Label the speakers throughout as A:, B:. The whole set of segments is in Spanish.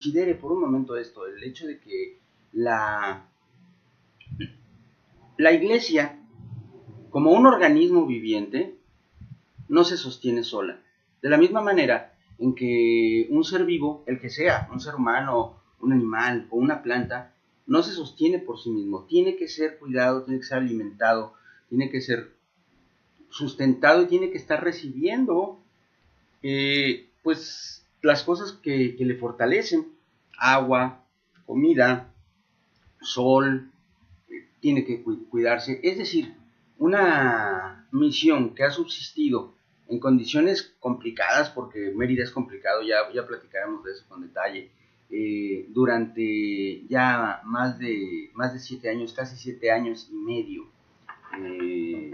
A: considere por un momento esto, el hecho de que la iglesia, como un organismo viviente, no se sostiene sola. De la misma manera en que un ser vivo, el que sea, un ser humano, un animal o una planta, no se sostiene por sí mismo. Tiene que ser cuidado, tiene que ser alimentado, tiene que ser sustentado y tiene que estar recibiendo pues las cosas que le fortalecen: agua, comida, sol, tiene que cuidarse. Es decir, una misión que ha subsistido en condiciones complicadas, porque Mérida es complicado, ya platicaremos de eso con detalle, durante ya más de 7 años, casi 7 años y medio, eh,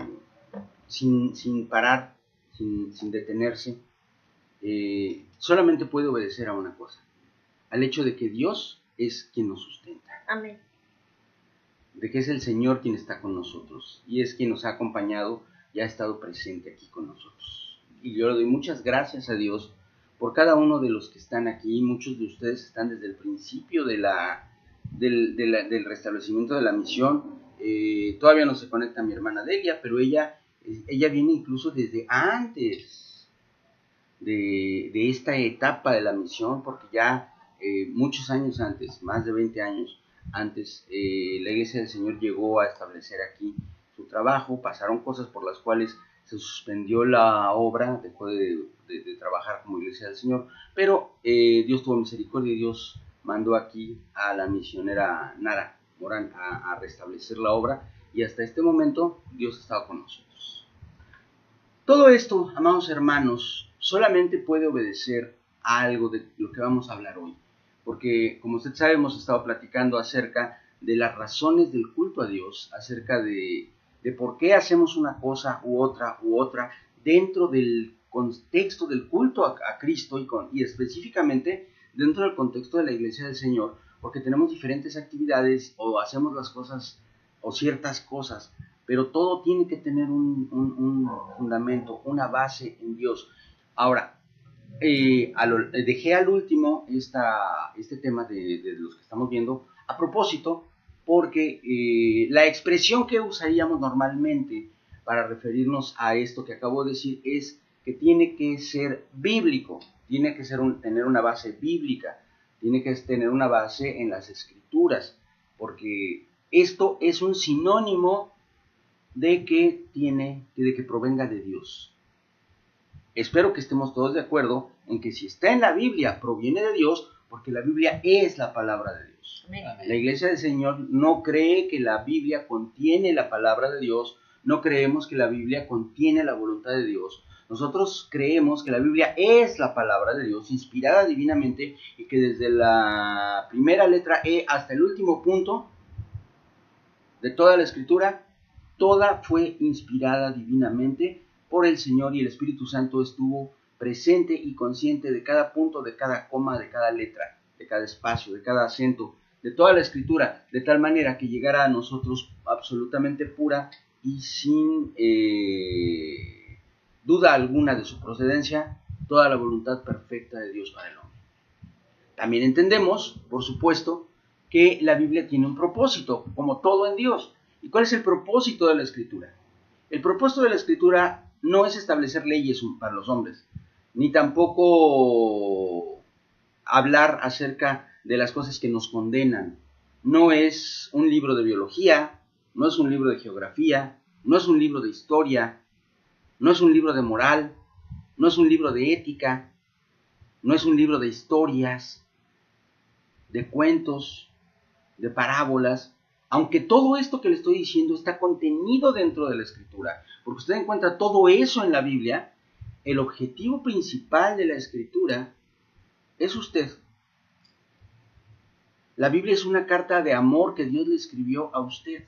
A: sin parar, sin detenerse, solamente puede obedecer a una cosa: al hecho de que Dios es quien nos sustenta.
B: Amén.
A: De que es el Señor quien está con nosotros y es quien nos ha acompañado y ha estado presente aquí con nosotros. Y yo le doy muchas gracias a Dios por cada uno de los que están aquí. Muchos de ustedes están desde el principio del restablecimiento de la misión. Todavía no se conecta mi hermana Delia, pero ella viene incluso desde antes de esta etapa de la misión, porque ya muchos años antes, más de 20 años antes, la Iglesia del Señor llegó a establecer aquí su trabajo. Pasaron cosas por las cuales se suspendió la obra, dejó de trabajar como Iglesia del Señor, pero Dios tuvo misericordia y Dios mandó aquí a la misionera Nara Morán a restablecer la obra, y hasta este momento Dios ha estado con nosotros. Todo esto, amados hermanos, solamente puede obedecer a algo de lo que vamos a hablar hoy, porque como usted sabe, hemos estado platicando acerca de las razones del culto a Dios, acerca de por qué hacemos una cosa u otra dentro del contexto del culto a Cristo y específicamente dentro del contexto de la Iglesia del Señor, porque tenemos diferentes actividades o hacemos las cosas o ciertas cosas, pero todo tiene que tener un fundamento, una base en Dios. Ahora, dejé al último este tema de los que estamos viendo a propósito, porque la expresión que usaríamos normalmente para referirnos a esto que acabo de decir es que tiene que ser bíblico, tiene que tener una base bíblica, tiene que tener una base en las Escrituras, porque esto es un sinónimo de que provenga de Dios. Espero que estemos todos de acuerdo en que si está en la Biblia, proviene de Dios, porque la Biblia es la palabra de Dios.
B: Amén.
A: La Iglesia del Señor no cree que la Biblia contiene la palabra de Dios, no creemos que la Biblia contiene la voluntad de Dios. Nosotros creemos que la Biblia es la palabra de Dios, inspirada divinamente, y que desde la primera letra E hasta el último punto de toda la Escritura, toda fue inspirada divinamente por el Señor, y el Espíritu Santo estuvo presente y consciente de cada punto, de cada coma, de cada letra, de cada espacio, de cada acento, de toda la Escritura, de tal manera que llegara a nosotros absolutamente pura y sin duda alguna de su procedencia, toda la voluntad perfecta de Dios para el hombre. También entendemos, por supuesto, que la Biblia tiene un propósito, como todo en Dios. ¿Y cuál es el propósito de la Escritura? El propósito de la Escritura no es establecer leyes para los hombres, ni tampoco hablar acerca de las cosas que nos condenan. No es un libro de biología, no es un libro de geografía, no es un libro de historia, no es un libro de moral, no es un libro de ética, no es un libro de historias, de cuentos, de parábolas, aunque todo esto que le estoy diciendo está contenido dentro de la Escritura, porque usted encuentra todo eso en la Biblia. El objetivo principal de la Escritura es usted. La Biblia es una carta de amor que Dios le escribió a usted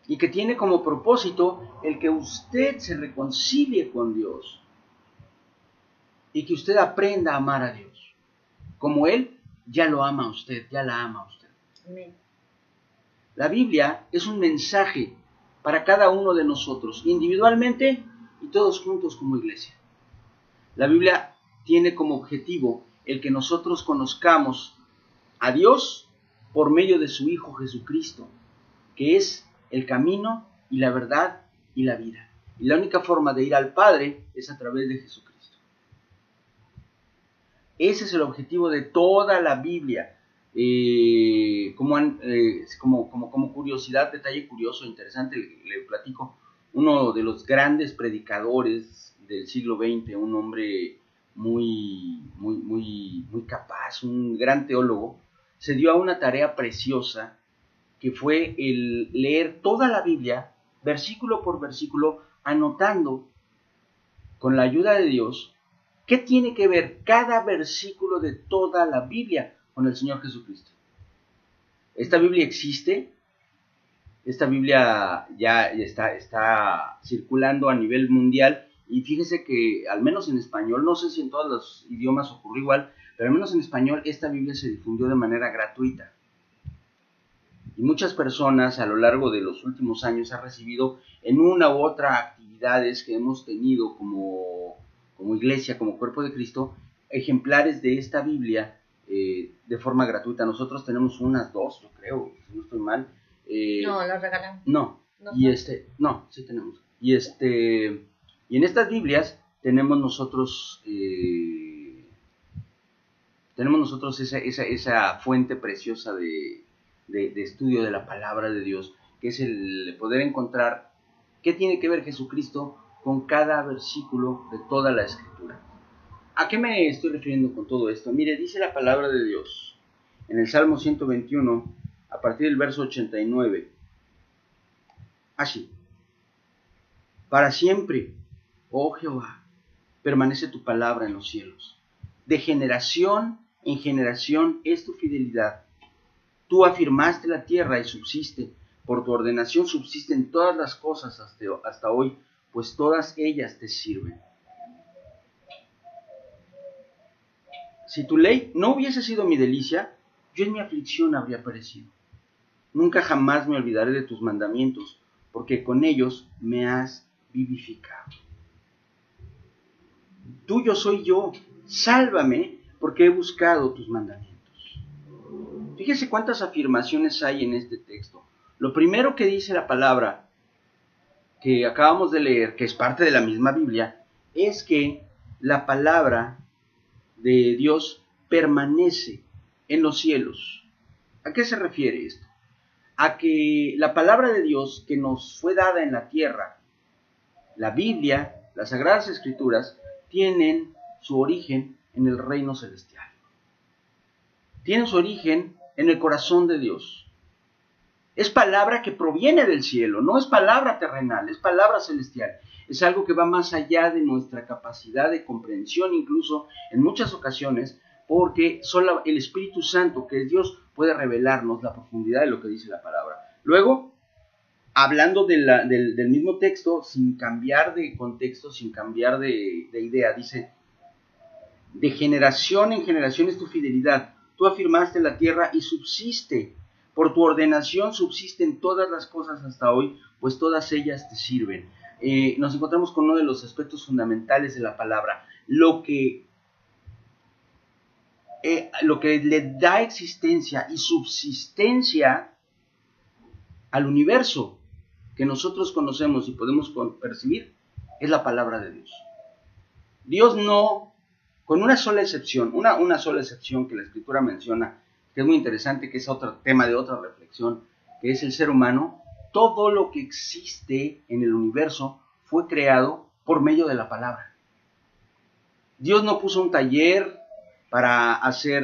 A: y que tiene como propósito el que usted se reconcilie con Dios y que usted aprenda a amar a Dios como Él ya lo ama a usted, ya la ama a usted.
B: Amén.
A: La Biblia es un mensaje para cada uno de nosotros, individualmente y todos juntos como iglesia. La Biblia tiene como objetivo el que nosotros conozcamos a Dios por medio de su Hijo Jesucristo, que es el camino y la verdad y la vida. Y la única forma de ir al Padre es a través de Jesucristo. Ese es el objetivo de toda la Biblia. Como curiosidad, detalle curioso, interesante, le platico. Uno de los grandes predicadores del siglo XX, un hombre muy capaz, un gran teólogo, se dio a una tarea preciosa que fue el leer toda la Biblia, versículo por versículo, anotando con la ayuda de Dios qué tiene que ver cada versículo de toda la Biblia con el Señor Jesucristo. Esta Biblia existe, esta Biblia ya está circulando a nivel mundial, y fíjese que al menos en español, no sé si en todos los idiomas ocurre igual, pero al menos en español esta Biblia se difundió de manera gratuita. Y muchas personas a lo largo de los últimos años han recibido en una u otra actividades que hemos tenido como iglesia, como cuerpo de Cristo, ejemplares de esta Biblia de forma gratuita. Nosotros tenemos unas 2, yo creo, si no estoy mal.
B: No, las regalamos.
A: No, sí tenemos. Y en estas Biblias tenemos nosotros esa fuente preciosa de estudio de la palabra de Dios, que es el poder encontrar qué tiene que ver Jesucristo con cada versículo de toda la Escritura. ¿A qué me estoy refiriendo con todo esto? Mire, dice la palabra de Dios en el Salmo 121, a partir del verso 89, así: para siempre, oh Jehová, permanece tu palabra en los cielos. De generación en generación es tu fidelidad. Tú afirmaste la tierra y subsiste. Por tu ordenación subsisten todas las cosas hasta hoy, pues todas ellas te sirven. Si tu ley no hubiese sido mi delicia, yo en mi aflicción habría perecido. Nunca jamás me olvidaré de tus mandamientos, porque con ellos me has vivificado. Tuyo soy yo, sálvame, porque he buscado tus mandamientos. Fíjese cuántas afirmaciones hay en este texto. Lo primero que dice la palabra que acabamos de leer, que es parte de la misma Biblia, es que la palabra de Dios permanece en los cielos. ¿A qué se refiere esto? A que la palabra de Dios que nos fue dada en la tierra, la Biblia, las Sagradas Escrituras, tienen su origen en el reino celestial. Tienen su origen en el corazón de Dios. Es palabra que proviene del cielo, no es palabra terrenal, es palabra celestial. Es algo que va más allá de nuestra capacidad de comprensión, incluso en muchas ocasiones, porque solo el Espíritu Santo, que es Dios, puede revelarnos la profundidad de lo que dice la palabra. Luego, hablando del mismo texto, sin cambiar de contexto, sin cambiar de idea, dice: de generación en generación es tu fidelidad. Tú afirmaste la tierra y subsiste. Por tu ordenación subsisten todas las cosas hasta hoy, pues todas ellas te sirven. Nos encontramos con uno de los aspectos fundamentales de la palabra. Lo que le da existencia y subsistencia al universo que nosotros conocemos y podemos percibir es la palabra de Dios. Dios no, con una sola excepción, una sola excepción que la Escritura menciona, que es muy interesante, que es otro tema de otra reflexión, que es el ser humano. Todo lo que existe en el universo fue creado por medio de la palabra. Dios no puso un taller para hacer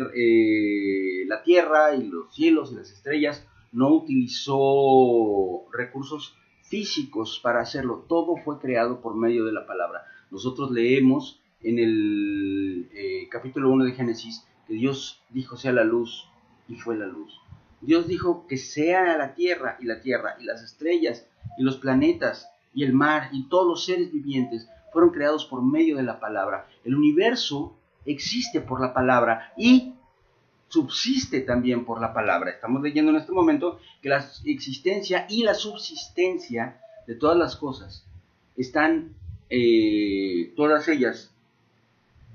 A: la tierra y los cielos y las estrellas, no utilizó recursos físicos para hacerlo. Todo fue creado por medio de la palabra. Nosotros leemos en el capítulo 1 de Génesis que Dios dijo: sea la luz, y fue la luz. Dios dijo que sea la tierra, y las estrellas, y los planetas, y el mar, y todos los seres vivientes fueron creados por medio de la palabra. El universo existe por la palabra y subsiste también por la palabra. Estamos leyendo en este momento que la existencia y la subsistencia de todas las cosas están todas ellas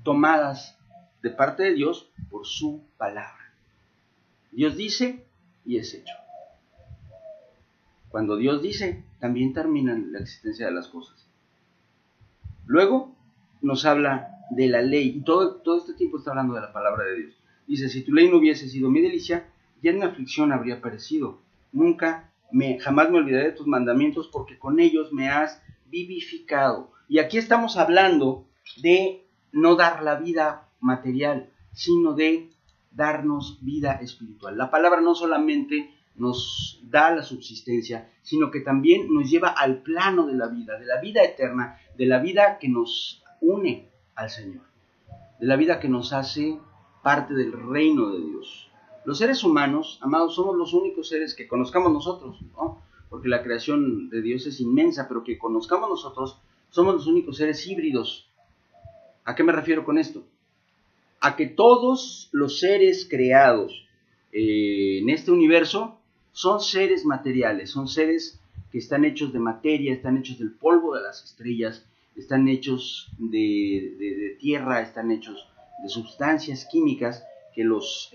A: tomadas de parte de Dios por su palabra. Dios dice y es hecho. Cuando Dios dice, también termina la existencia de las cosas. Luego nos habla de la ley, y todo este tiempo está hablando de la palabra de Dios. Dice, si tu ley no hubiese sido mi delicia, ya en mi aflicción habría perecido. Jamás me olvidaré de tus mandamientos, porque con ellos me has vivificado. Y aquí estamos hablando de no dar la vida material, sino de darnos vida espiritual. La palabra no solamente nos da la subsistencia, sino que también nos lleva al plano de la vida eterna, de la vida que nos une al Señor, de la vida que nos hace parte del reino de Dios. Los seres humanos, amados, somos los únicos seres que conozcamos nosotros, ¿no? Porque la creación de Dios es inmensa, pero que conozcamos nosotros, somos los únicos seres híbridos. ¿A qué me refiero con esto? A que todos los seres creados en este universo son seres materiales, son seres que están hechos de materia, están hechos del polvo de las estrellas, están hechos de tierra, están hechos de sustancias químicas que los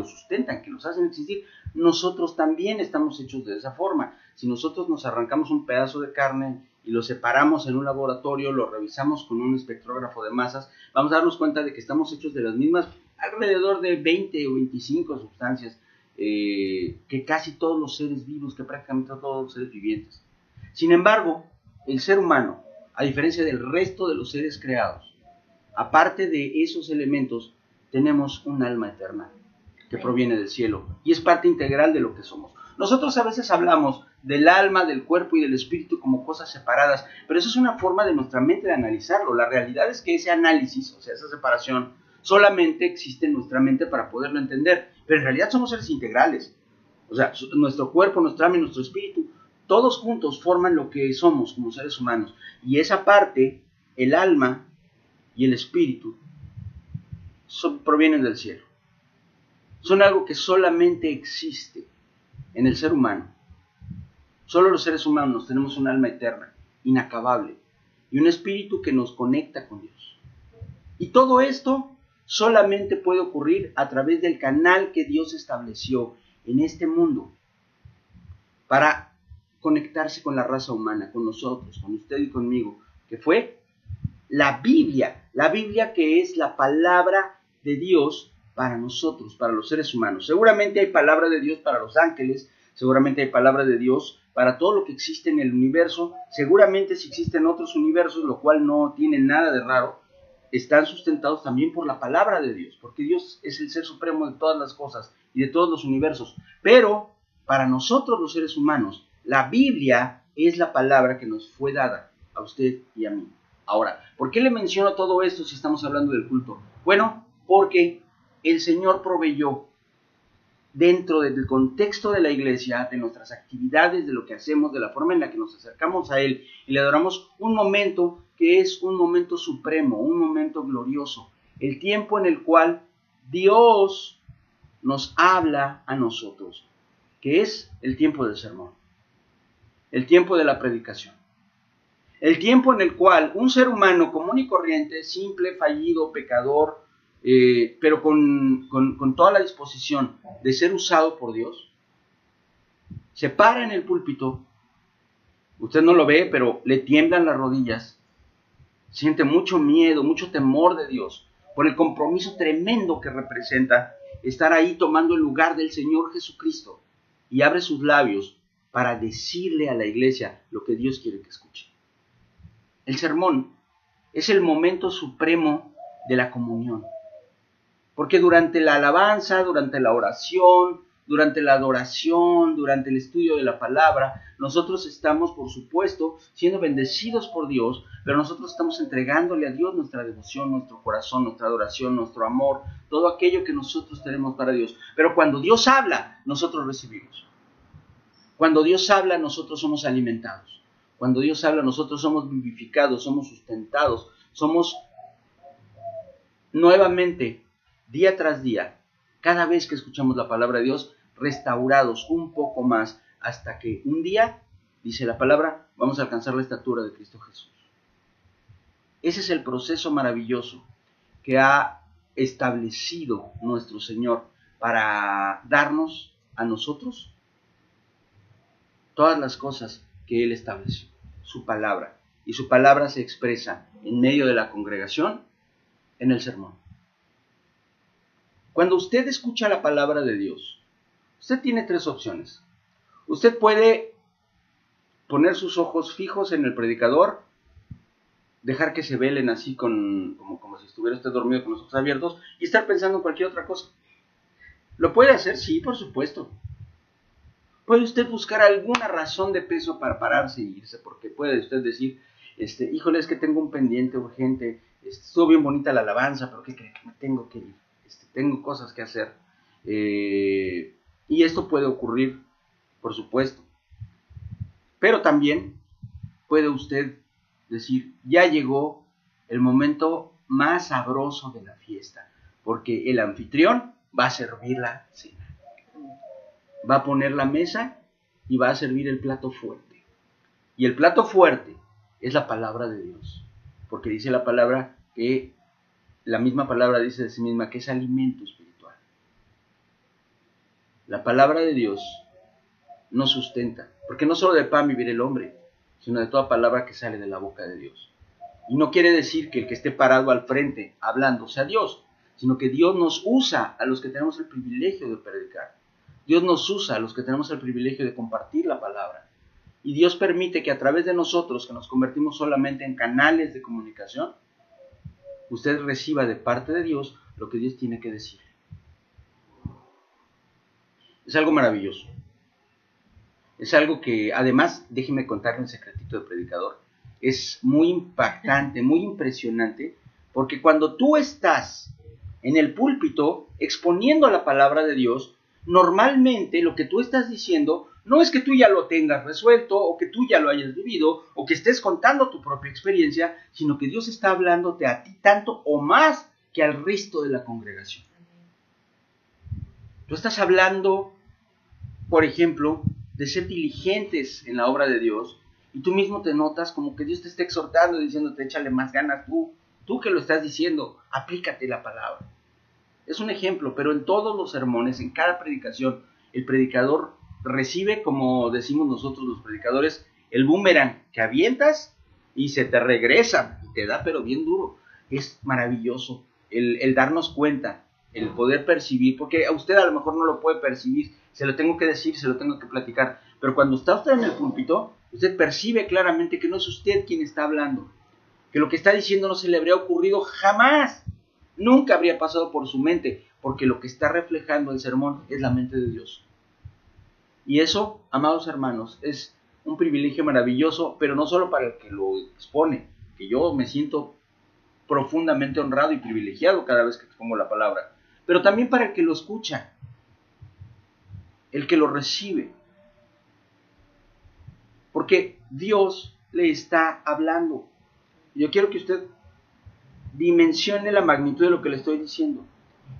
A: sustentan, que los hacen existir. Nosotros también estamos hechos de esa forma. Si nosotros nos arrancamos un pedazo de carne y lo separamos en un laboratorio, lo revisamos con un espectrógrafo de masas, vamos a darnos cuenta de que estamos hechos de las mismas, alrededor de 20 o 25 sustancias que casi todos los seres vivos, que prácticamente todos los seres vivientes. Sin embargo, el ser humano, a diferencia del resto de los seres creados, aparte de esos elementos, tenemos un alma eterna que proviene del cielo y es parte integral de lo que somos. Nosotros a veces hablamos del alma, del cuerpo y del espíritu como cosas separadas, pero eso es una forma de nuestra mente de analizarlo. La realidad es que ese análisis, o sea, esa separación, solamente existe en nuestra mente para poderlo entender, pero en realidad somos seres integrales. O sea, nuestro cuerpo, nuestra alma y nuestro espíritu, todos juntos forman lo que somos como seres humanos. Y esa parte, el alma y el espíritu, provienen del cielo. Son algo que solamente existe en el ser humano. Solo los seres humanos tenemos un alma eterna, inacabable, y un espíritu que nos conecta con Dios. Y todo esto solamente puede ocurrir a través del canal que Dios estableció en este mundo para conectarse con la raza humana, con nosotros, con usted y conmigo, que fue la Biblia que es la palabra de Dios para nosotros, para los seres humanos. Seguramente hay palabra de Dios para los ángeles, seguramente hay palabra de Dios para todo lo que existe en el universo, seguramente si existen otros universos, lo cual no tiene nada de raro, están sustentados también por la palabra de Dios, porque Dios es el ser supremo de todas las cosas y de todos los universos. Pero para nosotros los seres humanos, la Biblia es la palabra que nos fue dada a usted y a mí. Ahora, ¿por qué le menciono todo esto si estamos hablando del culto? Bueno, porque el Señor proveyó dentro del contexto de la iglesia, de nuestras actividades, de lo que hacemos, de la forma en la que nos acercamos a Él y le adoramos, un momento que es un momento supremo, un momento glorioso, el tiempo en el cual Dios nos habla a nosotros, que es el tiempo del sermón, el tiempo de la predicación, el tiempo en el cual un ser humano común y corriente, simple, fallido, pecador, pero con toda la disposición de ser usado por Dios, se para en el púlpito, usted no lo ve, pero le tiemblan las rodillas, siente mucho miedo, mucho temor de Dios, por el compromiso tremendo que representa estar ahí tomando el lugar del Señor Jesucristo, y abre sus labios para decirle a la iglesia lo que Dios quiere que escuche. El sermón es el momento supremo de la comunión, porque durante la alabanza, durante la oración, durante la adoración, durante el estudio de la palabra, nosotros estamos, por supuesto, siendo bendecidos por Dios, pero nosotros estamos entregándole a Dios nuestra devoción, nuestro corazón, nuestra adoración, nuestro amor, todo aquello que nosotros tenemos para Dios. Pero cuando Dios habla, nosotros recibimos. Cuando Dios habla, nosotros somos alimentados. Cuando Dios habla, nosotros somos vivificados, somos sustentados, somos nuevamente, día tras día, cada vez que escuchamos la palabra de Dios, restaurados un poco más, hasta que un día, dice la palabra, vamos a alcanzar la estatura de Cristo Jesús. Ese es el proceso maravilloso que ha establecido nuestro Señor para darnos a nosotros todas las cosas que Él estableció, su palabra. Y su palabra se expresa en medio de la congregación, en el sermón. Cuando usted escucha la palabra de Dios, usted tiene tres opciones. Usted puede poner sus ojos fijos en el predicador, dejar que se velen así como si estuviera usted dormido con los ojos abiertos y estar pensando en cualquier otra cosa. ¿Lo puede hacer? Sí, por supuesto. Puede usted buscar alguna razón de peso para pararse y irse, porque puede usted decir, híjole, es que tengo un pendiente urgente, estuvo bien bonita la alabanza, pero ¿qué cree? Que me tengo que ir, tengo cosas que hacer. Y esto puede ocurrir, por supuesto. Pero también puede usted decir, ya llegó el momento más sabroso de la fiesta, porque el anfitrión va a servir la cena. Va a poner la mesa y va a servir el plato fuerte. Y el plato fuerte es la palabra de Dios, porque dice la palabra que, la misma palabra dice de sí misma que es alimento espiritual. La palabra de Dios nos sustenta, porque no solo de pan vivirá el hombre, sino de toda palabra que sale de la boca de Dios. Y no quiere decir que el que esté parado al frente hablando sea Dios, sino que Dios nos usa a los que tenemos el privilegio de predicar. Dios nos usa a los que tenemos el privilegio de compartir la palabra. Y Dios permite que a través de nosotros, que nos convertimos solamente en canales de comunicación, usted reciba de parte de Dios lo que Dios tiene que decir. Es algo maravilloso. Es algo que, además, déjeme contarle un secretito de predicador, es muy impactante, muy impresionante, porque cuando tú estás en el púlpito exponiendo la palabra de Dios, normalmente lo que tú estás diciendo no es que tú ya lo tengas resuelto, o que tú ya lo hayas vivido, o que estés contando tu propia experiencia, sino que Dios está hablándote a ti tanto o más que al resto de la congregación. Tú estás hablando, por ejemplo, de ser diligentes en la obra de Dios, y tú mismo te notas como que Dios te está exhortando, diciéndote, échale más ganas tú que lo estás diciendo, aplícate la palabra. Es un ejemplo, pero en todos los sermones, en cada predicación, el predicador recibe, como decimos nosotros los predicadores, el boomerang que avientas y se te regresa, y te da pero bien duro. Es maravilloso el darnos cuenta, el poder percibir, porque a usted a lo mejor no lo puede percibir, se lo tengo que decir, se lo tengo que platicar, pero cuando está usted en el púlpito, usted percibe claramente que no es usted quien está hablando, que lo que está diciendo no se le habría ocurrido jamás, nunca habría pasado por su mente, porque lo que está reflejando el sermón es la mente de Dios. Y eso, amados hermanos, es un privilegio maravilloso, pero no solo para el que lo expone, que yo me siento profundamente honrado y privilegiado cada vez que expongo la palabra, pero también para el que lo escucha, el que lo recibe, porque Dios le está hablando. Yo quiero que usted dimensione la magnitud de lo que le estoy diciendo.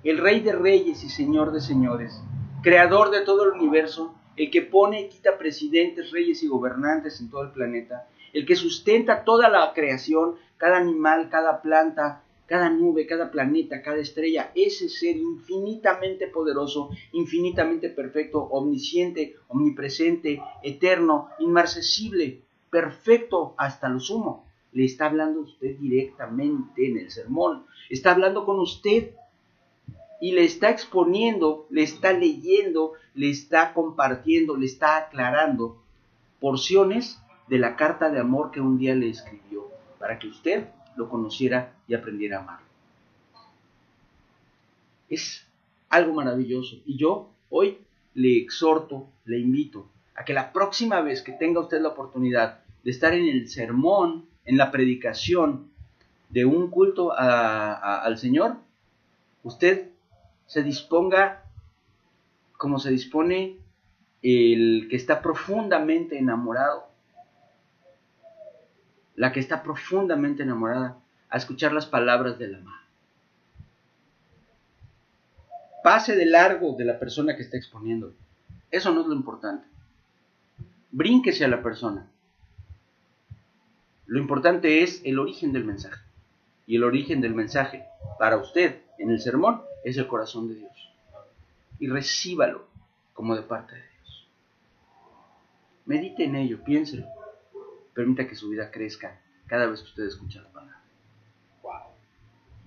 A: El Rey de Reyes y Señor de Señores, Creador de todo el universo, el que pone y quita presidentes, reyes y gobernantes en todo el planeta, el que sustenta toda la creación, cada animal, cada planta, cada nube, cada planeta, cada estrella, ese ser infinitamente poderoso, infinitamente perfecto, omnisciente, omnipresente, eterno, inmarcesible, perfecto hasta lo sumo, le está hablando a usted directamente en el sermón, está hablando con usted y le está exponiendo, le está leyendo, le está compartiendo, le está aclarando porciones de la carta de amor que un día le escribió para que usted lo conociera y aprendiera a amarlo. Es algo maravilloso y yo hoy le exhorto, le invito a que la próxima vez que tenga usted la oportunidad de estar en el sermón, en la predicación de un culto al Señor, usted se disponga como se dispone el que está profundamente enamorado, la que está profundamente enamorada, a escuchar las palabras del amado. Pase de largo de la persona que está exponiendo. Eso no es lo importante. Brínquese a la persona. Lo importante es el origen del mensaje. Y el origen del mensaje para usted en el sermón es el corazón de Dios. Y recíbalo como de parte de Dios. Medite en ello, piénselo. Permita que su vida crezca cada vez que usted escucha la palabra.